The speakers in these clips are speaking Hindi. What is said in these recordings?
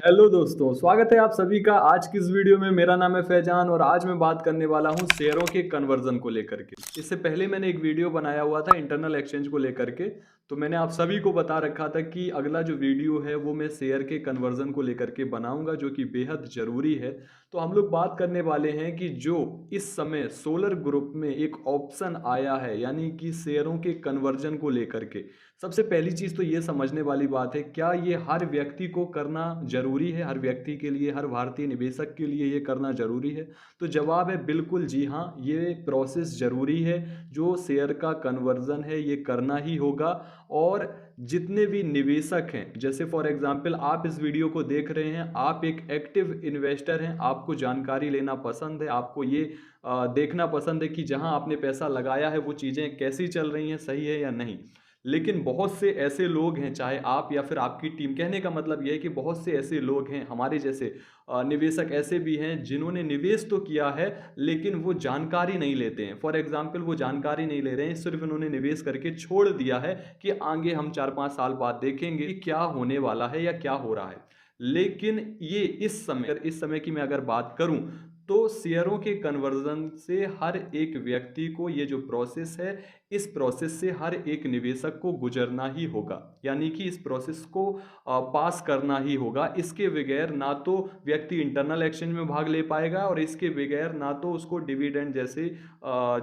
हेलो दोस्तों, स्वागत है आप सभी का आज की इस वीडियो में। मेरा नाम है फैजान और आज मैं बात करने वाला हूं शेयरों के कन्वर्जन को लेकर के। इससे पहले मैंने एक वीडियो बनाया हुआ था इंटरनल एक्सचेंज को लेकर के। तो मैंने आप सभी को बता रखा था कि अगला जो वीडियो है वो मैं शेयर के कन्वर्जन को लेकर के बनाऊंगा, जो कि बेहद जरूरी है। तो हम लोग बात करने वाले हैं कि जो इस समय सोलर ग्रुप में एक ऑप्शन आया है, यानी कि शेयरों के कन्वर्जन को लेकर के। सबसे पहली चीज तो ये समझने वाली बात है, क्या ये हर व्यक्ति को करना जरूरी है? हर व्यक्ति के लिए, हर भारतीय निवेशक के लिए ये करना जरूरी है? तो जवाब है बिल्कुल जी हाँ, ये प्रोसेस जरूरी है। जो शेयर का कन्वर्जन है ये करना ही होगा। और जितने भी निवेशक हैं, जैसे फॉर एग्जांपल आप इस वीडियो को देख रहे हैं, आप एक एक्टिव इन्वेस्टर हैं, आपको जानकारी लेना पसंद है, आपको ये देखना पसंद है कि जहां आपने पैसा लगाया है वो चीज़ें कैसी चल रही हैं, सही है या नहीं। लेकिन बहुत से ऐसे लोग हैं, चाहे आप या फिर आपकी टीम, कहने का मतलब यह है कि बहुत से ऐसे लोग हैं हमारे जैसे निवेशक ऐसे भी हैं जिन्होंने निवेश तो किया है लेकिन वो जानकारी नहीं लेते हैं। फॉर एग्जांपल वो जानकारी नहीं ले रहे हैं, सिर्फ उन्होंने निवेश करके छोड़ दिया है कि आगे हम 4-5 साल बाद देखेंगे कि क्या होने वाला है या क्या हो रहा है। लेकिन ये इस समय की मैं अगर बात करूं तो शेयरों के कन्वर्जन से हर एक व्यक्ति को, ये जो प्रोसेस है, इस प्रोसेस से हर एक निवेशक को गुजरना ही होगा। यानी कि इस प्रोसेस को पास करना ही होगा। इसके बगैर ना तो व्यक्ति इंटरनल एक्सचेंज में भाग ले पाएगा और इसके बगैर ना तो उसको डिविडेंड जैसे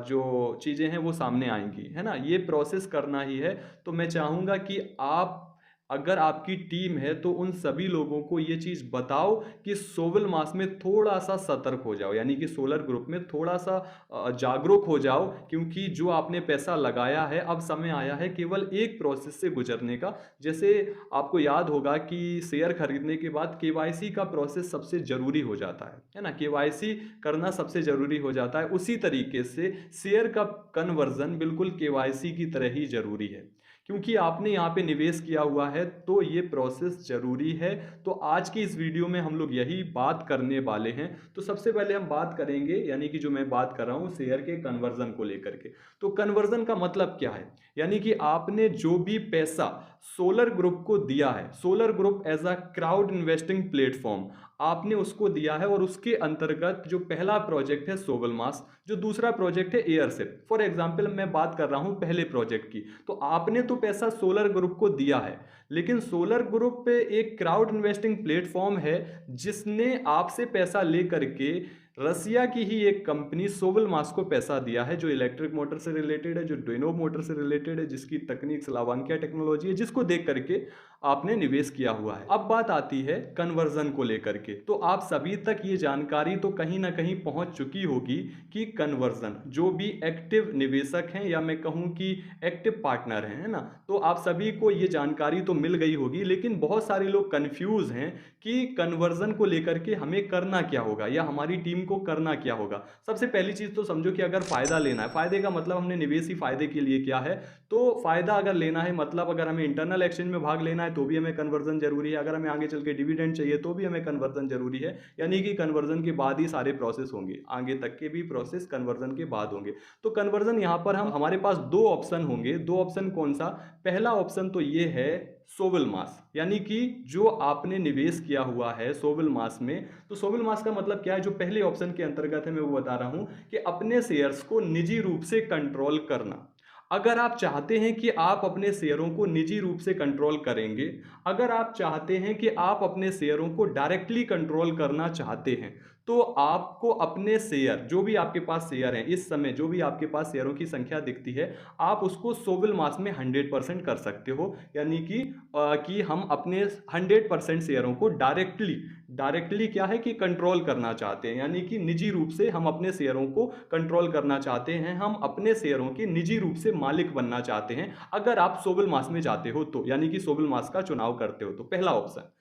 जो चीज़ें हैं वो सामने आएंगी, है ना। ये प्रोसेस करना ही है। तो मैं चाहूँगा कि आप, अगर आपकी टीम है, तो उन सभी लोगों को ये चीज बताओ कि सोवल मास में थोड़ा सा सतर्क हो जाओ, यानी कि सोलर ग्रुप में थोड़ा सा जागरूक हो जाओ। क्योंकि जो आपने पैसा लगाया है, अब समय आया है केवल एक प्रोसेस से गुजरने का। जैसे आपको याद होगा कि शेयर खरीदने के बाद केवाईसी का प्रोसेस सबसे जरूरी हो जाता है ना। केवाईसी करना सबसे जरूरी हो जाता है। उसी तरीके से शेयर का कन्वर्जन बिल्कुल केवाईसी की तरह ही जरूरी है। क्योंकि आपने यहाँ पे निवेश किया हुआ है तो ये प्रोसेस जरूरी है। तो आज की इस वीडियो में हम लोग यही बात करने वाले हैं। तो सबसे पहले हम बात करेंगे, यानी कि जो मैं बात कर रहा हूँ शेयर के कन्वर्जन को लेकर के। तो कन्वर्जन का मतलब क्या है? यानी कि आपने जो भी पैसा सोलर ग्रुप को दिया है, solar group as a crowd investing platform आपने उसको दिया है, और उसके अंतर्गत जो पहला प्रोजेक्ट है सोवल मास, जो दूसरा प्रोजेक्ट है एयरशिप। फॉर एग्जांपल मैं बात कर रहा हूं पहले प्रोजेक्ट की। तो आपने तो पैसा सोलर ग्रुप को दिया है, लेकिन सोलर ग्रुप पे एक क्राउड इन्वेस्टिंग प्लेटफॉर्म है जिसने आपसे पैसा लेकर के रसिया की ही एक कंपनी सोवल मास को पैसा दिया है, जो इलेक्ट्रिक मोटर से रिलेटेड है, जो ड्यूनो मोटर से रिलेटेड है, जिसकी तकनीक स्लावांकिया टेक्नोलॉजी है, जिसको देख करके आपने निवेश किया हुआ है। अब बात आती है कन्वर्जन को लेकर के। तो आप सभी तक ये जानकारी तो कहीं ना कहीं पहुंच चुकी होगी कि कन्वर्जन, जो भी एक्टिव निवेशक हैं या मैं कहूं कि एक्टिव पार्टनर हैं, है ना, तो आप सभी को ये जानकारी तो मिल गई होगी। लेकिन बहुत सारे लोग कंफ्यूज हैं कि कन्वर्जन को लेकर के हमें करना क्या होगा या हमारी टीम को करना क्या होगा। सबसे पहली चीज तो समझो कि अगर फायदा लेना है, फायदे का मतलब हमने निवेश ही फायदे के लिए किया है। तो फायदा अगर लेना है, मतलब अगर हमें इंटरनल एक्सचेंज में भाग लेना है तो भी हमें कन्वर्जन जरूरी है। अगर हमें आगे चल के डिविडेंड चाहिए तो भी हमें कन्वर्जन जरूरी है। यानी कि कन्वर्जन के बाद ही सारे प्रोसेस होंगे, आगे तक के भी प्रोसेस कन्वर्जन के बाद होंगे। तो कन्वर्जन यहां पर हमारे पास दो ऑप्शन होंगे। दो ऑप्शन कौन सा? पहला ऑप्शन तो ये है सोवल मास, यानी कि जो आपने निवेश किया हुआ है सोवल मास में। तो सोवल मास का मतलब क्या है? जो पहले ऑप्शन के अंतर्गत है मैं वो बता रहा हूं कि अपने शेयर्स को निजी रूप से कंट्रोल करना। अगर आप चाहते हैं कि आप अपने शेयरों को निजी रूप से कंट्रोल करेंगे, अगर आप चाहते हैं कि आप अपने शेयरों को डायरेक्टली कंट्रोल करना चाहते हैं, तो आपको अपने शेयर, जो भी आपके पास शेयर हैं इस समय, जो भी आपके पास शेयरों की संख्या दिखती है, आप उसको सोवल मास में 100% कर सकते हो। यानी कि हम अपने 100% शेयरों को डायरेक्टली क्या है कि कंट्रोल करना चाहते हैं। यानी कि निजी रूप से हम अपने शेयरों को कंट्रोल करना चाहते हैं, हम अपने शेयरों के निजी रूप से मालिक बनना चाहते हैं। अगर आप सोवल मास में जाते हो तो, यानी कि सोवल मास का चुनाव करते हो तो, पहला ऑप्शन।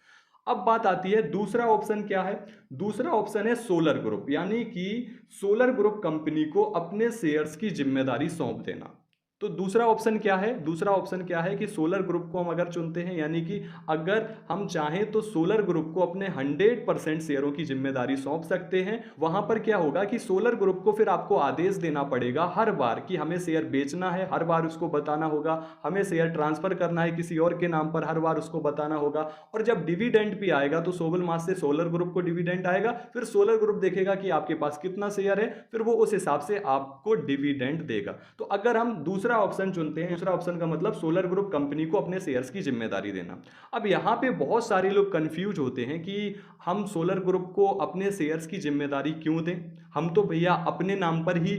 अब बात आती है दूसरा ऑप्शन क्या है? दूसरा ऑप्शन है सोलर ग्रुप, यानी कि सोलर ग्रुप कंपनी को अपने शेयर्स की जिम्मेदारी सौंप देना। तो दूसरा ऑप्शन क्या है? दूसरा ऑप्शन क्या है कि सोलर ग्रुप को हम अगर चुनते हैं, यानी कि अगर हम चाहें तो सोलर ग्रुप को अपने 100% शेयरों की जिम्मेदारी सौंप सकते हैं। वहां पर क्या होगा कि सोलर ग्रुप को फिर आपको आदेश देना पड़ेगा हर बार कि हमें शेयर बेचना है, हर बार उसको बताना होगा, हमें शेयर ट्रांसफर करना है किसी और के नाम पर, हर बार उसको बताना होगा। और जब डिविडेंड भी आएगा तो सोबल मास से सोलर ग्रुप को डिविडेंड आएगा, फिर सोलर ग्रुप देखेगा कि आपके पास कितना शेयर है, फिर वो उस हिसाब से आपको डिविडेंड देगा। तो अगर हम दूसरा ऑप्शन चुनते हैं, दूसरा ऑप्शन का मतलब सोलर ग्रुप कंपनी को अपने शेयर्स की जिम्मेदारी देना। अब यहां पे बहुत सारे लोग कंफ्यूज होते हैं कि हम सोलर ग्रुप को अपने शेयर्स की जिम्मेदारी क्यों दें? हम तो भैया अपने नाम पर ही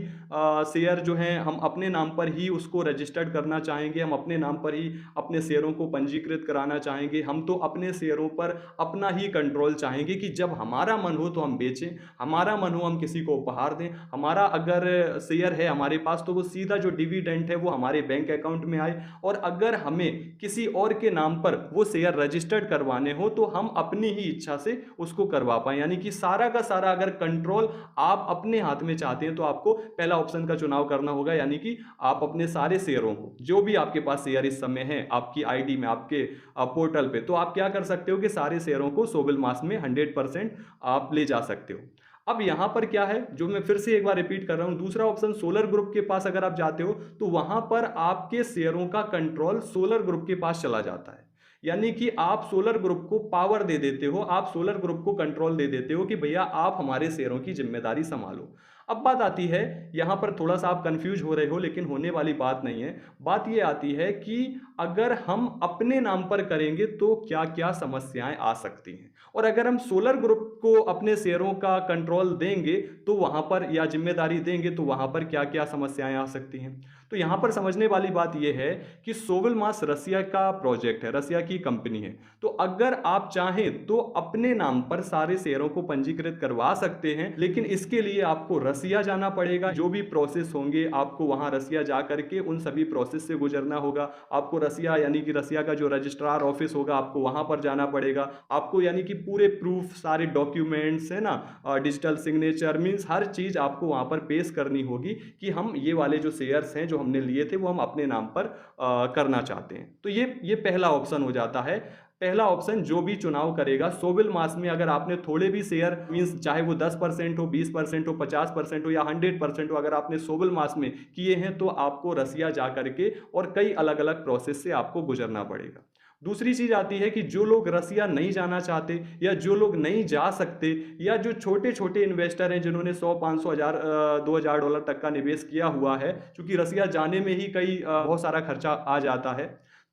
शेयर जो है हम अपने नाम पर ही उसको रजिस्टर्ड करना चाहेंगे, हम अपने नाम पर ही अपने शेयरों को पंजीकृत कराना चाहेंगे, हम तो अपने शेयरों पर अपना ही कंट्रोल चाहेंगे कि जब हमारा मन हो तो हम बेचें, हमारा मन हो हम किसी को उपहार दें, हमारा अगर शेयर है हमारे पास तो वो सीधा जो डिविडेंड है वो हमारे बैंक अकाउंट में आए, और अगर हमें किसी और के नाम पर वो शेयर रजिस्टर्ड करवाने हो तो हम अपनी ही इच्छा से उसको करवा पाए। यानी कि सारा का सारा अगर कंट्रोल आप अपने हाथ में चाहते हैं तो आपको पहला ऑप्शन का चुनाव करना होगा, यानी कि आप अपने सारे शेयरों को, जो भी आपके पास शेयर इस समय है आपकी आईडी में, आपके पोर्टल पे, तो आप क्या कर सकते हो कि सारे शेयरों को सोबल मास में 100% आप ले जा सकते हो। अब यहां पर क्या है, जो मैं फिर से एक बार रिपीट कर रहा हूं, दूसरा ऑप्शन सोलर ग्रुप के पास अगर आप जाते हो तो वहां पर आपके शेयरों का कंट्रोल सोलर ग्रुप के पास चला जाता है। यानी कि आप सोलर ग्रुप को पावर दे देते हो, आप सोलर ग्रुप को कंट्रोल दे देते हो कि भैया आप हमारे शेयरों की जिम्मेदारी संभालो। अब बात आती है, यहां पर थोड़ा सा आप कंफ्यूज हो रहे हो, लेकिन होने वाली बात नहीं है। बात यह आती है कि अगर हम अपने नाम पर करेंगे तो क्या क्या समस्याएं आ सकती हैं, और अगर हम सोलर ग्रुप को अपने शेयरों का कंट्रोल देंगे तो वहां पर, या जिम्मेदारी देंगे तो वहां पर क्या क्या समस्याएं आ सकती हैं। तो यहां पर समझने वाली बात यह है कि सोवल मास रसिया का प्रोजेक्ट है, रसिया की कंपनी है। तो अगर आप चाहें तो अपने नाम पर सारे शेयरों को पंजीकृत करवा सकते हैं, लेकिन इसके लिए आपको रसिया जाना पड़ेगा। जो भी प्रोसेस होंगे आपको वहां रसिया जा करके उन सभी प्रोसेस से गुजरना होगा। आपको रसिया, यानी कि रसिया का जो रजिस्ट्रार ऑफिस होगा, आपको वहां पर जाना पड़ेगा। आपको यानी कि पूरे प्रूफ, सारे डॉक्यूमेंट्स है ना, डिजिटल सिग्नेचर, मींस हर चीज आपको वहां पर पेश करनी होगी कि हम ये वाले जो शेयर्स हैं जो हमने लिए थे वो हम अपने नाम पर करना चाहते हैं। तो ये पहला ऑप्शन हो जाता है। पहला ऑप्शन जो भी चुनाव करेगा सोबिल मास में, अगर आपने थोड़े भी शेयर, मींस चाहे वो 10% हो, 20% हो, 50% हो या 100% हो, अगर आपने सोबिल मास में किए हैं तो आपको रसिया जा करके और कई अलग अलग प्रोसेस से आपको गुजरना पड़ेगा। दूसरी चीज आती है कि जो लोग रसिया नहीं जाना चाहते, या जो लोग नहीं जा सकते, या जो छोटे छोटे इन्वेस्टर हैं जिन्होंने 100, 500, 1000, $2000 तक का निवेश किया हुआ है, क्योंकि रसिया जाने में ही कई बहुत सारा खर्चा आ जाता है।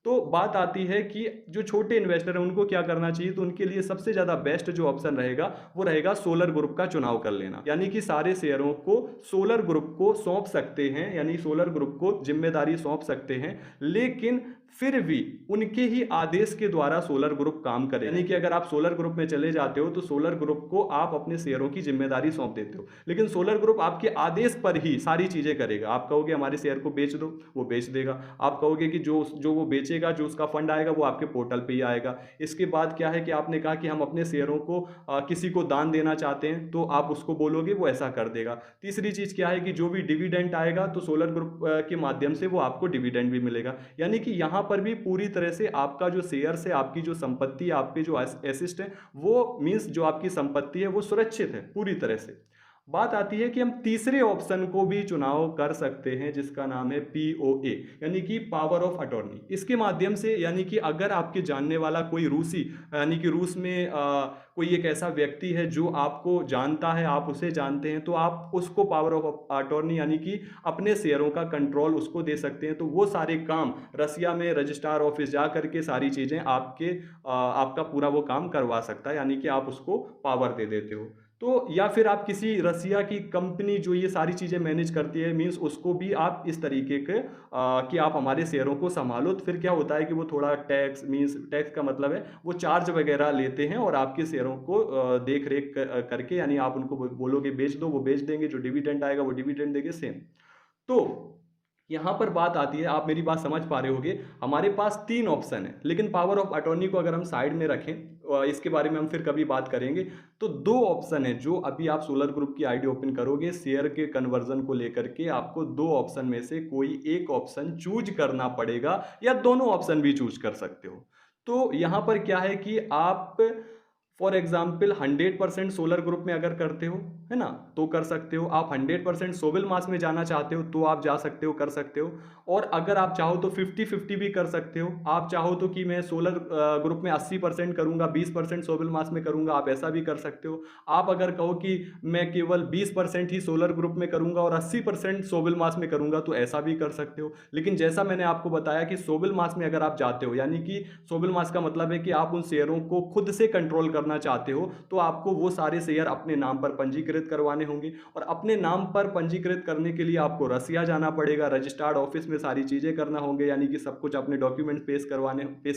तो बात आती है कि जो छोटे इन्वेस्टर हैं उनको क्या करना चाहिए, तो उनके लिए सबसे ज्यादा बेस्ट जो ऑप्शन रहेगा वो रहेगा सोलर ग्रुप का चुनाव कर लेना। यानी कि सारे शेयरों को सोलर ग्रुप को सौंप सकते हैं, यानी सोलर ग्रुप को जिम्मेदारी सौंप सकते हैं, लेकिन फिर भी उनके ही आदेश के द्वारा सोलर ग्रुप काम करे। यानी कि अगर आप सोलर ग्रुप में चले जाते हो तो सोलर ग्रुप को आप अपने शेयरों की जिम्मेदारी सौंप देते हो, लेकिन सोलर ग्रुप आपके आदेश पर ही सारी चीजें करेगा। आप कहोगे हमारे शेयर को बेच दो, वो बेच देगा। आप कहोगे कि जो जो वो बेचेगा, जो उसका फंड आएगा वो आपके पोर्टल पे ही आएगा। इसके बाद क्या है कि आपने कहा कि हम अपने शेयरों को किसी को दान देना चाहते हैं, तो आप उसको बोलोगे, वो ऐसा कर देगा। तीसरी चीज क्या है कि जो भी डिविडेंड आएगा तो सोलर ग्रुप के माध्यम से वो आपको डिविडेंड भी मिलेगा। यानी कि यहां पर भी पूरी तरह से आपका जो शेयर्स है, आपकी जो संपत्ति, आपके जो एसेट है, वो मींस जो आपकी संपत्ति है वो सुरक्षित है पूरी तरह से। बात आती है कि हम तीसरे ऑप्शन को भी चुनाव कर सकते हैं, जिसका नाम है पीओए, यानी कि पावर ऑफ अटॉर्नी। इसके माध्यम से, यानी कि अगर आपके जानने वाला कोई रूसी, यानी कि रूस में कोई एक ऐसा व्यक्ति है जो आपको जानता है, आप उसे जानते हैं, तो आप उसको पावर ऑफ अटॉर्नी, यानी कि अपने शेयरों का कंट्रोल उसको दे सकते हैं। तो वो सारे काम रसिया में रजिस्ट्रार ऑफिस जा करके सारी चीजें आपका पूरा वो काम करवा सकता है, यानी कि आप उसको पावर दे देते हो। तो या फिर आप किसी रसिया की कंपनी जो ये सारी चीज़ें मैनेज करती है, मींस उसको भी आप इस तरीके के कि आप हमारे शेयरों को संभालो। तो फिर क्या होता है कि वो थोड़ा टैक्स, मींस टैक्स का मतलब है वो चार्ज वगैरह लेते हैं, और आपके शेयरों को देख रेख करके, यानी आप उनको बोलोगे बेच दो, वो बेच देंगे, जो डिविडेंड आएगा वो डिविडेंड देंगे, सेम। तो यहाँ पर बात आती है, आप मेरी बात समझ पा रहे होगे, हमारे पास 3 ऑप्शन है, लेकिन पावर ऑफ अटॉर्नी को अगर हम साइड में रखें, इसके बारे में हम फिर कभी बात करेंगे, तो 2 ऑप्शन है जो अभी आप सोलर ग्रुप की आईडी ओपन करोगे शेयर के कन्वर्जन को लेकर के, आपको 2 ऑप्शन में से कोई एक ऑप्शन चूज करना पड़ेगा, या दोनों ऑप्शन भी चूज कर सकते हो। तो यहाँ पर क्या है कि आप फॉर एग्जाम्पल 100% सोलर ग्रुप में अगर करते हो, है ना, तो कर सकते हो। आप 100% सोविल मास में जाना चाहते हो तो आप जा सकते हो, कर सकते हो। और अगर आप चाहो तो 50-50 भी कर सकते हो। आप चाहो तो कि मैं सोलर ग्रुप में 80% करूंगा, 20% सोविल मास में करूंगा, आप ऐसा भी कर सकते हो। आप अगर कहो कि मैं केवल 20% ही सोलर ग्रुप में करूंगा और 80% सोविल मास में करूंगा, तो ऐसा भी कर सकते हो। लेकिन जैसा मैंने आपको बताया कि सोविल मास में अगर आप जाते हो, यानी कि सोविल मास का मतलब है कि आप उन शेयरों को खुद से कंट्रोल करना चाहते हो, तो आपको वो सारे शेयर अपने नाम पर पंजीकृत करवाने होंगे। और अपने नाम पर पंजीकृत करने के लिए आपको रसिया जाना पड़ेगा, रजिस्ट्रार्ड ऑफिस में सारी चीजें करना होंगे, यानी कि सब कुछ अपने डॉक्यूमेंट पेश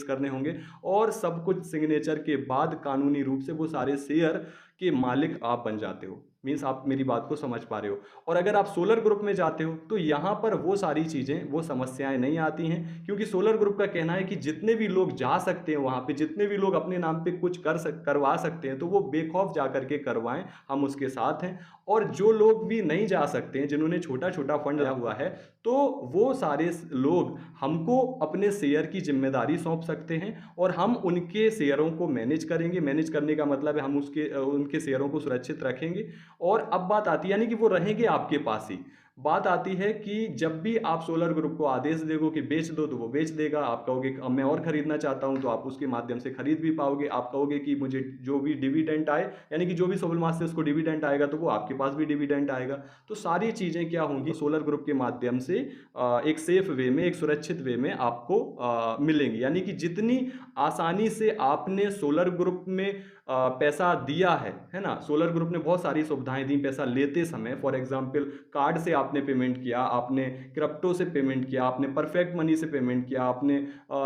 करने होंगे। और सब कुछ सिग्नेचर के बाद कानूनी रूप से वो सारे शेयर के मालिक आप बन जाते हो। मीन्स आप मेरी बात को समझ पा रहे हो। और अगर आप सोलर ग्रुप में जाते हो तो यहां पर वो सारी चीजें, वो समस्याएं नहीं आती हैं, क्योंकि सोलर ग्रुप का कहना है कि जितने भी लोग जा सकते हैं वहां पे, जितने भी लोग अपने नाम पे कुछ करवा सकते हैं, तो वो बेखौफ जा करके करवाएं, हम उसके साथ हैं। और जो लोग भी नहीं जा सकते हैं, जिन्होंने छोटा छोटा फंड लिया हुआ है, तो वो सारे लोग हमको अपने शेयर की जिम्मेदारी सौंप सकते हैं और हम उनके शेयरों को मैनेज करेंगे। मैनेज करने का मतलब है हम उनके शेयरों को सुरक्षित रखेंगे। और अब बात आती है, यानी कि वो रहेंगे आपके पास ही। बात आती है कि जब भी आप सोलर ग्रुप को आदेश दोगे कि बेच दो, तो वो बेच देगा। आप कहोगे अब मैं और खरीदना चाहता हूं, तो आप उसके माध्यम से खरीद भी पाओगे। आप कहोगे कि मुझे जो भी डिविडेंड आए, यानी कि जो भी सोलर मास से उसको डिविडेंड आएगा, तो वो आपके पास भी डिविडेंड आएगा। तो सारी चीजें क्या होंगी, सोलर ग्रुप के माध्यम से एक सेफ वे में, एक सुरक्षित वे में आपको मिलेंगी। यानी कि जितनी आसानी से आपने सोलर ग्रुप में पैसा दिया है ना, सोलर ग्रुप ने बहुत सारी सुविधाएं दी पैसा लेते समय। फॉर एग्जांपल कार्ड से आपने पेमेंट किया, आपने क्रिप्टो से पेमेंट किया, आपने परफेक्ट मनी से पेमेंट किया, आपने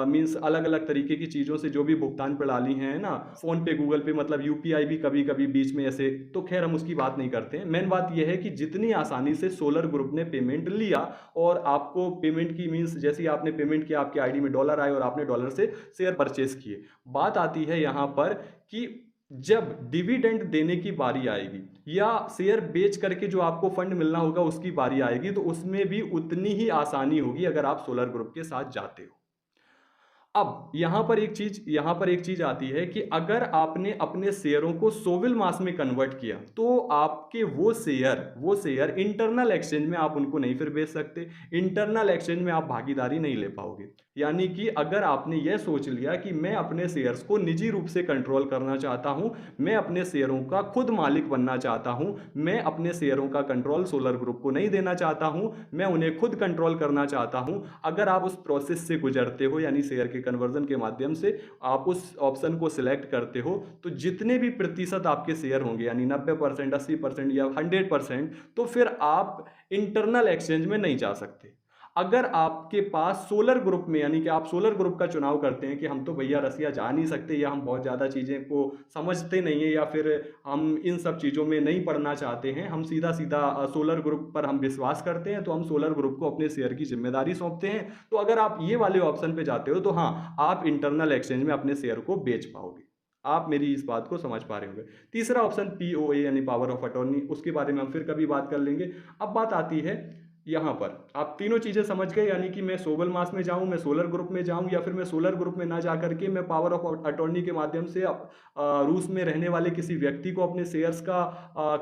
मींस अलग अलग तरीके की चीज़ों से, जो भी भुगतान प्रणाली है ना, फोन पे, गूगल पे, मतलब यूपीआई भी कभी कभी बीच में ऐसे, तो खैर हम उसकी बात नहीं करते हैं। मेन बात यह है कि जितनी आसानी से सोलर ग्रुप ने पेमेंट लिया और आपको पेमेंट की मींस जैसे ही आपने पेमेंट किया, आपके आईडी में डॉलर आए और आपने डॉलर से शेयर परचेस किए। बात आती है यहां पर कि जब डिविडेंड देने की बारी आएगी या शेयर बेच करके जो आपको फंड मिलना होगा उसकी बारी आएगी, तो उसमें भी उतनी ही आसानी होगी अगर आप सोलर ग्रुप के साथ जाते हो। अब यहां पर एक चीज आती है कि अगर आपने अपने शेयरों को सोविल मास में कन्वर्ट किया, तो आपके वो शेयर इंटरनल एक्सचेंज में आप उनको नहीं फिर बेच सकते। इंटरनल एक्सचेंज में आप भागीदारी नहीं ले पाओगे। यानी कि अगर आपने यह सोच लिया कि मैं अपने शेयर्स को निजी रूप से कंट्रोल करना चाहता हूं, मैं अपने शेयरों का खुद मालिक बनना चाहता हूं, मैं अपने शेयरों का कंट्रोल सोलर ग्रुप को नहीं देना चाहता हूं, मैं उन्हें खुद कंट्रोल करना चाहता हूं, अगर आप उस प्रोसेस से गुजरते हो, यानी शेयर के कन्वर्जन के माध्यम से आप उस ऑप्शन को सिलेक्ट करते हो, तो जितने भी प्रतिशत आपके शेयर होंगे, यानी 90%, 80% या 100%, तो फिर आप इंटरनल एक्सचेंज में नहीं जा सकते। अगर आपके पास सोलर ग्रुप में, यानी कि आप सोलर ग्रुप का चुनाव करते हैं कि हम तो भैया रसिया जा नहीं सकते, या हम बहुत ज़्यादा चीज़ें को समझते नहीं है, या फिर हम इन सब चीज़ों में नहीं पढ़ना चाहते हैं, हम सीधा सीधा सोलर ग्रुप पर हम विश्वास करते हैं, तो हम सोलर ग्रुप को अपने शेयर की जिम्मेदारी सौंपते हैं, तो अगर आप ये वाले ऑप्शन पे जाते हो, तो हाँ, आप इंटरनल एक्सचेंज में अपने शेयर को बेच पाओगे। आप मेरी इस बात को समझ पा रहे होंगे। तीसरा ऑप्शन पीओए यानी पावर ऑफ अटॉर्नी, उसके बारे में हम फिर कभी बात कर लेंगे। अब बात आती है यहां पर, आप तीनों चीजें समझ गए, यानी कि मैं सोवल मास में जाऊं, मैं सोलर ग्रुप में जाऊं, या फिर मैं सोलर ग्रुप में ना जाकर के मैं पावर ऑफ अटॉर्नी के माध्यम से रूस में रहने वाले किसी व्यक्ति को अपने शेयर्स का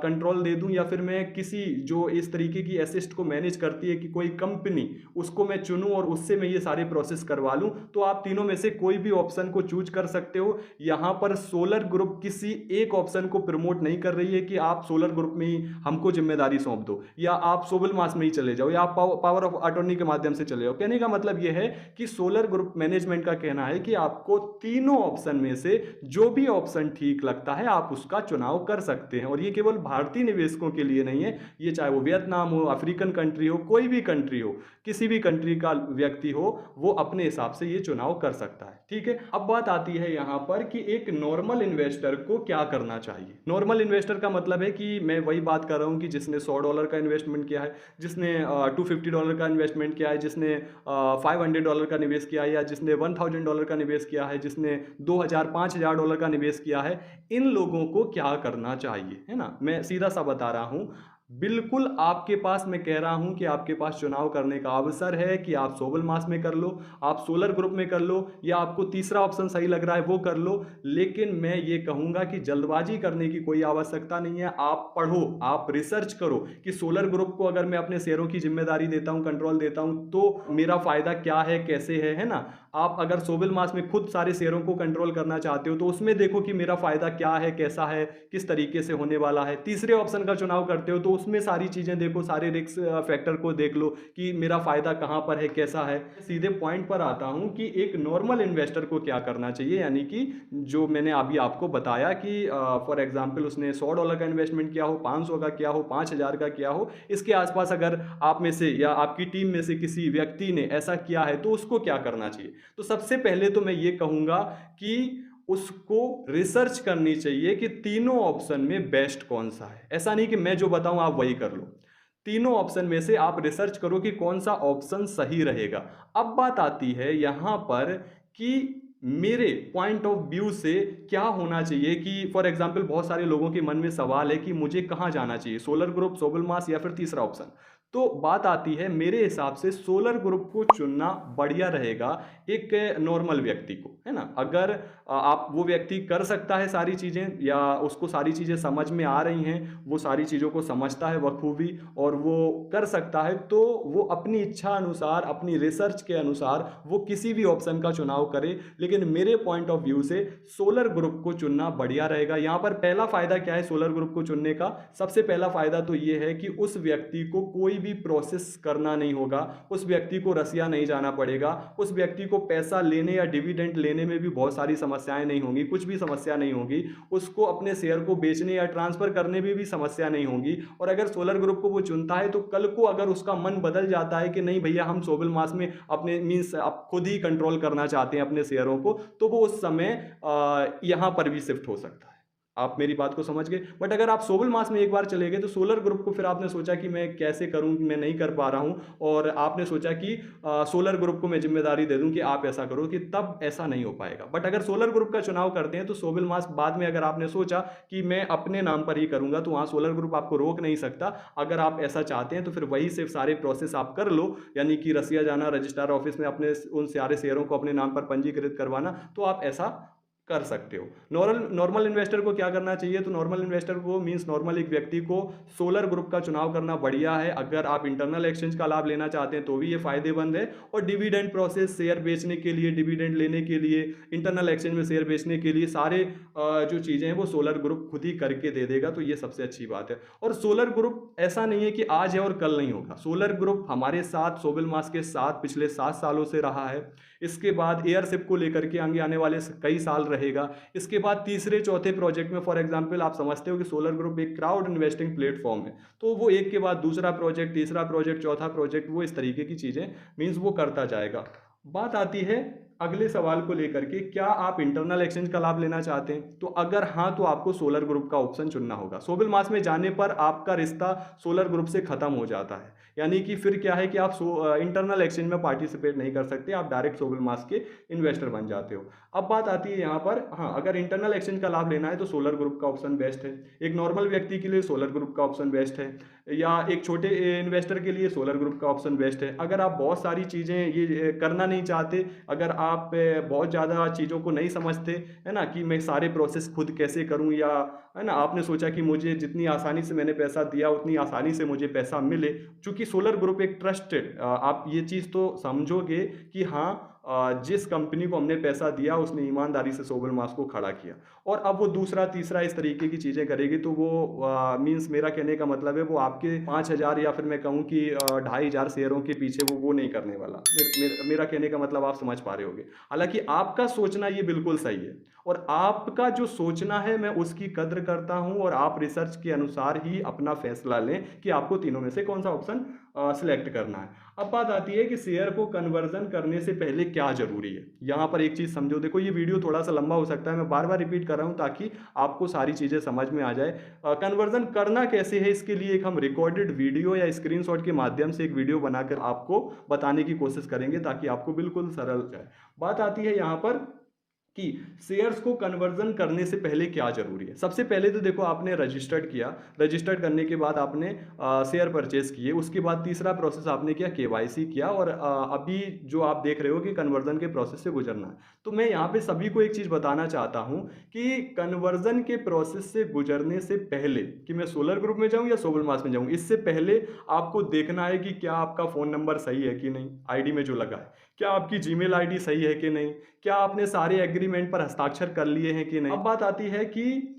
कंट्रोल दे दूं, या फिर मैं किसी जो इस तरीके की एसेट को मैनेज करती है कि कोई कंपनी, उसको मैं चुनूं और उससे मैं ये सारे प्रोसेस करवा लूं। तो आप तीनों में से कोई भी ऑप्शन को चूज कर सकते हो। यहां पर सोलर ग्रुप किसी एक ऑप्शन को प्रमोट नहीं कर रही है कि आप सोलर ग्रुप में ही हमको जिम्मेदारी सौंप दो, या आप सोवल मास में ही चले जाओ, या आप पावर ऑफ अटॉर्नी के माध्यम से चले जाओ। कहने का मतलब यह है कि सोलर ग्रुप मैनेजमेंट का कहना है कि आपको तीनों ऑप्शन में से जो भी ऑप्शन ठीक लगता है आप उसका चुनाव कर सकते हैं। और ये केवल भारतीय निवेशकों के लिए नहीं है, ये चाहे वो वियतनाम हो, अफ्रीकन कंट्री हो, कोई भी कंट्री हो, किसी भी कंट्री का व्यक्ति हो, वो अपने हिसाब से ये चुनाव कर सकता है। ठीक है, अब बात आती है यहां पर कि एक नॉर्मल इन्वेस्टर को क्या करना चाहिए। नॉर्मल इन्वेस्टर का मतलब है कि मैं वही बात कर रहा हूं कि जिसने $100 का इन्वेस्टमेंट किया है, जिसने $250 $50 का इन्वेस्टमेंट किया है, जिसने $500 का निवेश किया है, या जिसने $1000 का निवेश किया है, जिसने 2000 $5000 का निवेश किया है, इन लोगों को क्या करना चाहिए, है ना। मैं सीधा सा बता रहा हूं, बिल्कुल आपके पास, मैं कह रहा हूं कि आपके पास चुनाव करने का अवसर है कि आप सोबल मास में कर लो, आप सोलर ग्रुप में कर लो, या आपको तीसरा ऑप्शन सही लग रहा है वो कर लो। लेकिन मैं ये कहूंगा कि जल्दबाजी करने की कोई आवश्यकता नहीं है। आप पढ़ो, आप रिसर्च करो कि सोलर ग्रुप को अगर मैं अपने शेयरों की जिम्मेदारी देता हूं, कंट्रोल देता हूं, तो मेरा फायदा क्या है, कैसे है ना। आप अगर सोबल मास में खुद सारे शेयरों को कंट्रोल करना चाहते हो तो उसमें देखो कि मेरा फायदा क्या है, कैसा है, किस तरीके से होने वाला है। तीसरे ऑप्शन का चुनाव करते हो तो उसमें सारी चीजें देखो, सारे रिस्क फैक्टर को देख लो कि मेरा फायदा कहां पर है, कैसा है। सीधे पॉइंट पर आता हूं कि एक नॉर्मल इन्वेस्टर को क्या करना चाहिए, यानी कि जो मैंने अभी आपको बताया कि फॉर एग्जाम्पल उसने $100 का इन्वेस्टमेंट किया हो, 500 का किया हो, 5000 का किया हो, इसके आसपास अगर आप में से या आपकी टीम में से किसी व्यक्ति ने ऐसा किया है तो उसको क्या करना चाहिए। तो सबसे पहले तो मैं ये कहूंगा कि उसको रिसर्च करनी चाहिए कि तीनों ऑप्शन में बेस्ट कौन सा है। ऐसा नहीं कि मैं जो बताऊं आप वही कर लो, तीनों ऑप्शन में से आप रिसर्च करो कि कौन सा ऑप्शन सही रहेगा। अब बात आती है यहां पर कि मेरे पॉइंट ऑफ व्यू से क्या होना चाहिए, कि फॉर एग्जांपल बहुत सारे लोगों के मन में सवाल है कि मुझे कहां जाना चाहिए, सोलर ग्रुप, सोबल मास, या फिर तीसरा ऑप्शन। तो बात आती है, मेरे हिसाब से सोलर ग्रुप को चुनना बढ़िया रहेगा एक नॉर्मल व्यक्ति को, है ना। अगर आप, वो व्यक्ति कर सकता है सारी चीजें, या उसको सारी चीजें समझ में आ रही हैं, वो सारी चीजों को समझता है बखूबी और वो कर सकता है, तो वो अपनी इच्छा अनुसार, अपनी रिसर्च के अनुसार वो किसी भी ऑप्शन का चुनाव करे। लेकिन मेरे पॉइंट ऑफ व्यू से सोलर ग्रुप को चुनना बढ़िया रहेगा। यहां पर पहला फायदा क्या है सोलर ग्रुप को चुनने का? सबसे पहला फायदा तो ये है कि उस व्यक्ति को कोई भी प्रोसेस करना नहीं होगा, उस व्यक्ति को रसिया नहीं जाना पड़ेगा, उस व्यक्ति को पैसा लेने या डिविडेंड लेने में भी बहुत सारी समस्याएं नहीं होंगी, कुछ भी समस्या नहीं होगी, उसको अपने शेयर को बेचने या ट्रांसफर करने में भी समस्या नहीं होगी। और अगर सोलर ग्रुप को वो चुनता है तो कल को अगर उसका मन बदल जाता है कि नहीं भैया हम सोबल मास में अपने मींस आप खुद ही कंट्रोल करना चाहते हैं अपने शेयरों को, तो वो उस समय यहां पर भी शिफ्ट हो सकता है। आप मेरी बात को समझ गए। बट अगर आप सोबल मास में एक बार चले गए तो सोलर ग्रुप को फिर आपने सोचा कि मैं कैसे करूं, मैं नहीं कर पा रहा हूं, और आपने सोचा कि सोलर ग्रुप को मैं जिम्मेदारी दे दूं कि आप ऐसा करो, कि तब ऐसा नहीं हो पाएगा। बट अगर सोलर ग्रुप का चुनाव करते हैं तो सोबल मास बाद में अगर आपने सोचा कि मैं अपने नाम पर ही करूंगा तो वहां सोलर ग्रुप आपको रोक नहीं सकता। अगर आप ऐसा चाहते हैं तो फिर वही सिर्फ सारे प्रोसेस आप कर लो, यानी कि रसिया जाना, रजिस्ट्रार ऑफिस में अपने उन सारे शेयरों को अपने नाम पर पंजीकृत करवाना, तो आप ऐसा कर सकते हो। नॉर्मल इन्वेस्टर को क्या करना चाहिए? तो नॉर्मल इन्वेस्टर को मींस नॉर्मल एक व्यक्ति को सोलर ग्रुप का चुनाव करना बढ़िया है। अगर आप इंटरनल एक्सचेंज का लाभ लेना चाहते हैं तो भी ये फायदेमंद है, और डिविडेंड प्रोसेस, शेयर बेचने के लिए, डिविडेंड लेने के लिए, इंटरनल एक्सचेंज में शेयर बेचने के लिए सारे जो चीजें हैं वो सोलर ग्रुप खुद ही करके दे देगा, तो ये सबसे अच्छी बात है। और सोलर ग्रुप ऐसा नहीं है कि आज है और कल नहीं होगा। सोलर ग्रुप हमारे साथ, सोबल मास के साथ पिछले 7 सालों से रहा है। इसके बाद एयरशिप को लेकर के आगे वाले कई साल रहेगा। इसके बाद तीसरे चौथे प्रोजेक्ट में, फॉर एग्जांपल आप समझते हो कि सोलर ग्रुप एक क्राउड इन्वेस्टिंग प्लेटफॉर्म है, तो वो एक के बाद दूसरा प्रोजेक्ट, तीसरा प्रोजेक्ट, चौथा प्रोजेक्ट, वो इस तरीके की चीजें मींस वो करता जाएगा। बात आती है अगले सवाल को लेकर के, क्या आप इंटरनल एक्सचेंज का लाभ लेना चाहते हैं? तो अगर हाँ तो आपको सोलर ग्रुप का ऑप्शन चुनना होगा। सोबल मास में जाने पर आपका रिश्ता सोलर ग्रुप से खत्म हो जाता है, यानी कि फिर क्या है कि आप इंटरनल एक्सचेंज में पार्टिसिपेट नहीं कर सकते, आप डायरेक्ट सोबल मास के इन्वेस्टर बन जाते हो। अब बात आती है यहाँ पर, हाँ अगर इंटरनल एक्सचेंज का लाभ लेना है तो सोलर ग्रुप का ऑप्शन बेस्ट है। एक नॉर्मल व्यक्ति के लिए सोलर ग्रुप का ऑप्शन बेस्ट है, या एक छोटे इन्वेस्टर के लिए सोलर ग्रुप का ऑप्शन बेस्ट है। अगर आप बहुत सारी चीज़ें ये करना नहीं चाहते, अगर आप बहुत ज़्यादा चीज़ों को नहीं समझते, है ना, कि मैं सारे प्रोसेस खुद कैसे करूं, या है ना, आपने सोचा कि मुझे जितनी आसानी से मैंने पैसा दिया उतनी आसानी से मुझे पैसा मिले, चूंकि सोलर ग्रुप एक ट्रस्टेड, आप ये चीज़ तो समझोगे कि हाँ जिस कंपनी को हमने पैसा दिया उसने ईमानदारी से सोबल मास को खड़ा किया, और अब वो दूसरा तीसरा इस तरीके की चीज़ें करेगी, तो वो मींस मेरा कहने का मतलब है वो आपके 5000 या फिर मैं कहूँ कि 2500 शेयरों के पीछे वो नहीं करने वाला। मेरा कहने का मतलब आप समझ पा रहे होगे। हालांकि आपका सोचना ये बिल्कुल सही है, और आपका जो सोचना है मैं उसकी कद्र करता हूं, और आप रिसर्च के अनुसार ही अपना फैसला लें कि आपको तीनों में से कौन सा ऑप्शन सिलेक्ट करना है। अब बात आती है कि शेयर को कन्वर्जन करने से पहले क्या जरूरी है। यहाँ पर एक चीज समझो, देखो ये वीडियो थोड़ा सा लंबा हो सकता है, मैं बार बार रिपीट कर रहा हूँ ताकि आपको सारी चीजें समझ में आ जाए। कन्वर्जन करना कैसे है, इसके लिए एक हम रिकॉर्डेड वीडियो या स्क्रीनशॉट के माध्यम से एक वीडियो बनाकर आपको बताने की कोशिश करेंगे ताकि आपको बिल्कुल सरल जाए। बात आती है यहाँ पर कि शेयर्स को कन्वर्जन करने से पहले क्या जरूरी है। सबसे पहले तो देखो, आपने रजिस्टर्ड किया, रजिस्टर्ड करने के बाद आपने शेयर परचेज किए, उसके बाद तीसरा प्रोसेस आपने किया केवाईसी किया, और अभी जो आप देख रहे हो कि कन्वर्जन के प्रोसेस से गुजरना है। तो मैं यहाँ पे सभी को एक चीज बताना चाहता हूँ कि कन्वर्जन के प्रोसेस से गुजरने से पहले, कि मैं सोलर ग्रुप में जाऊँ या सोबल मास में जाऊँ, इससे पहले आपको देखना है कि क्या आपका फोन नंबर सही है कि नहीं, आईडी में जो लगा है, क्या आपकी जीमेल आईडी सही है कि नहीं, क्या आपने सारे एग्रीमेंट पर हस्ताक्षर कर लिए हैं कि नहीं। अब बात आती है कि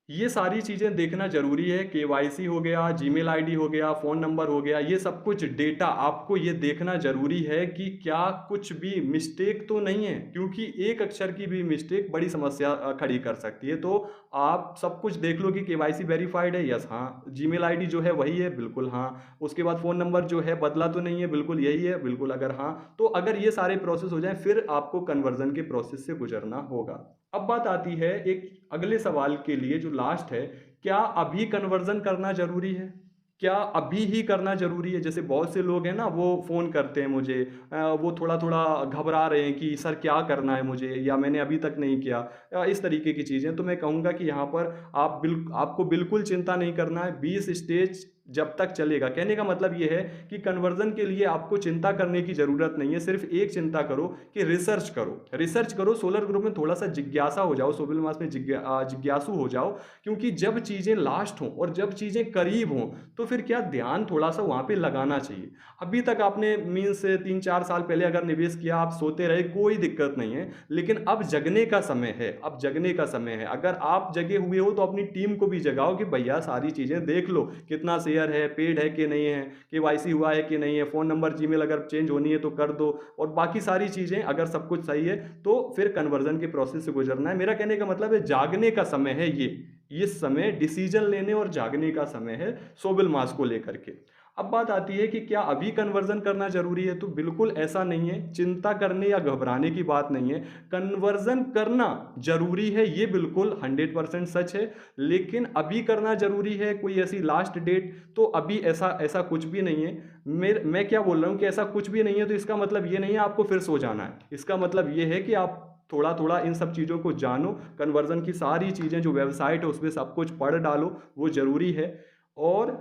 ये सारी चीजें देखना जरूरी है। केवाईसी हो गया, जीमेल आईडी हो गया, फोन नंबर हो गया, ये सब कुछ डेटा आपको ये देखना जरूरी है कि क्या कुछ भी मिस्टेक तो नहीं है, क्योंकि एक अक्षर की भी मिस्टेक बड़ी समस्या खड़ी कर सकती है। तो आप सब कुछ देख लो कि केवाईसी वेरीफाइड है, यस हाँ, जीमेल आईडी जो है वही है, बिल्कुल हाँ, उसके बाद फोन नंबर जो है बदला तो नहीं है, बिल्कुल यही है, बिल्कुल अगर हाँ, तो अगर ये सारे प्रोसेस हो जाए फिर आपको कन्वर्जन के प्रोसेस से गुजरना होगा। अब बात आती है एक अगले सवाल के लिए जो लास्ट है, क्या अभी कन्वर्जन करना जरूरी है, क्या अभी ही करना जरूरी है। जैसे बहुत से लोग हैं ना, वो फोन करते हैं मुझे, वो थोड़ा थोड़ा घबरा रहे हैं कि सर क्या करना है मुझे, या मैंने अभी तक नहीं किया, इस तरीके की चीजें। तो मैं कहूंगा कि यहाँ पर आपको बिल्कुल चिंता नहीं करना है। 20 स्टेज जब तक चलेगा, कहने का मतलब यह है कि कन्वर्जन के लिए आपको चिंता करने की जरूरत नहीं है। सिर्फ एक चिंता करो कि रिसर्च करो, रिसर्च करो, सोलर ग्रुप में थोड़ा सा जिज्ञासा हो जाओ, सोलर मास में जिज्ञासु हो जाओ, क्योंकि जब चीजें लास्ट हों और जब चीजें करीब हों तो फिर क्या ध्यान थोड़ा सा वहां पे लगाना चाहिए। अभी तक आपने मीन्स 3-4 साल पहले अगर निवेश किया, आप सोते रहे, कोई दिक्कत नहीं है, लेकिन अब जगने का समय है, अब जगने का समय है। अगर आप जगे हुए हो तो अपनी टीम को भी जगाओ कि भैया सारी चीजें देख लो, कितना शेयर है, पेड है कि नहीं है, केवाईसी हुआ है कि नहीं है, फोन नंबर जीमेल अगर चेंज होनी है तो कर दो, और बाकी सारी चीजें अगर सब कुछ सही है तो फिर कन्वर्जन के प्रोसेस से गुजरना है। मेरा कहने का मतलब है जागने का समय है ये समय डिसीजन लेने और जागने का समय है सोबिल मास को लेकर के। अब बात आती है कि क्या अभी कन्वर्जन करना जरूरी है, तो बिल्कुल ऐसा नहीं है, चिंता करने या घबराने की बात नहीं है। कन्वर्जन करना जरूरी है, ये बिल्कुल 100% सच है, लेकिन अभी करना जरूरी है, कोई ऐसी लास्ट डेट तो अभी ऐसा ऐसा कुछ भी नहीं है। मैं क्या बोल रहा हूं कि ऐसा कुछ भी नहीं है, तो इसका मतलब ये नहीं है आपको फिर सो जाना है। इसका मतलब ये है कि आप थोड़ा थोड़ा इन सब चीज़ों को जानो, कन्वर्जन की सारी चीज़ें जो वेबसाइट है उसमें सब कुछ पढ़ डालो, वो जरूरी है। और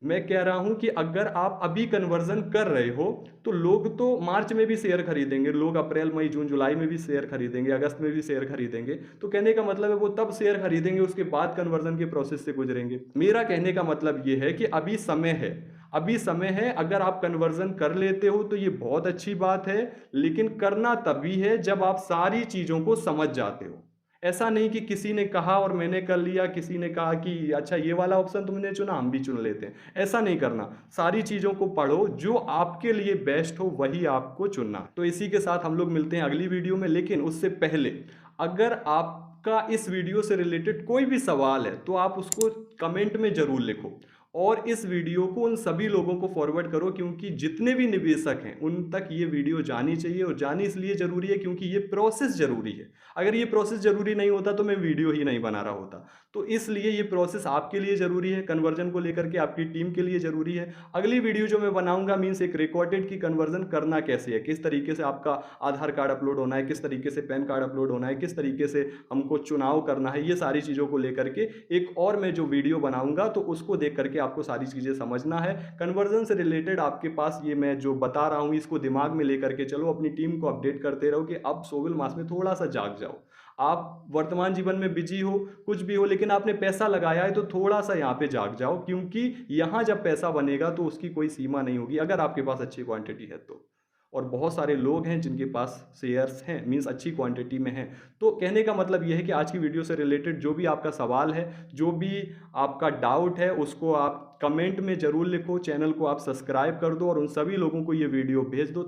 मैं कह रहा हूं कि अगर आप अभी कन्वर्जन कर रहे हो तो लोग तो मार्च में भी शेयर खरीदेंगे, लोग अप्रैल मई जून जुलाई में भी शेयर खरीदेंगे, अगस्त में भी शेयर खरीदेंगे। तो कहने का मतलब है वो तब शेयर खरीदेंगे, उसके बाद कन्वर्जन के प्रोसेस से गुजरेंगे। मेरा कहने का मतलब ये है कि अभी समय है, अभी समय है। अगर आप कन्वर्जन कर लेते हो तो ये बहुत अच्छी बात है, लेकिन करना तभी है जब आप सारी चीजों को समझ जाते हो। ऐसा नहीं कि किसी ने कहा और मैंने कर लिया, किसी ने कहा कि अच्छा ये वाला ऑप्शन तुमने चुना हम भी चुन लेते हैं, ऐसा नहीं करना। सारी चीजों को पढ़ो, जो आपके लिए बेस्ट हो वही आपको चुनना। तो इसी के साथ हम लोग मिलते हैं अगली वीडियो में, लेकिन उससे पहले अगर आपका इस वीडियो से रिलेटेड कोई भी सवाल है तो आप उसको कमेंट में जरूर लिखो, और इस वीडियो को उन सभी लोगों को फॉरवर्ड करो, क्योंकि जितने भी निवेशक हैं उन तक ये वीडियो जानी चाहिए। और जानी इसलिए जरूरी है क्योंकि ये प्रोसेस जरूरी है। अगर ये प्रोसेस जरूरी नहीं होता तो मैं वीडियो ही नहीं बना रहा होता। तो इसलिए ये प्रोसेस आपके लिए जरूरी है, कन्वर्जन को लेकर के आपकी टीम के लिए जरूरी है। अगली वीडियो जो मैं बनाऊंगा मीन्स एक रिकॉर्डेड की कन्वर्जन करना कैसे है, किस तरीके से आपका आधार कार्ड अपलोड होना है, किस तरीके से पैन कार्ड अपलोड होना है, किस तरीके से हमको चुनाव करना है, ये सारी चीज़ों को लेकर के एक और मैं जो वीडियो बनाऊंगा तो उसको देख करके आपको सारी चीज़ें समझना है। कन्वर्जन से रिलेटेड आपके पास ये मैं जो बता रहा हूँ इसको दिमाग में लेकर के चलो, अपनी टीम को अपडेट करते रहो कि अब सोबिल मास में थोड़ा सा जाग जाओ। आप वर्तमान जीवन में बिजी हो, कुछ भी हो, लेकिन आपने पैसा लगाया है तो थोड़ा सा यहाँ पे जाग जाओ, क्योंकि यहाँ जब पैसा बनेगा तो उसकी कोई सीमा नहीं होगी अगर आपके पास अच्छी क्वांटिटी है तो। और बहुत सारे लोग हैं जिनके पास शेयर्स हैं, मीन्स अच्छी क्वांटिटी में हैं। तो कहने का मतलब यह है कि आज की वीडियो से रिलेटेड जो भी आपका सवाल है, जो भी आपका डाउट है, उसको आप कमेंट में जरूर लिखो, चैनल को आप सब्सक्राइब कर दो और उन सभी लोगों को ये वीडियो भेज दो।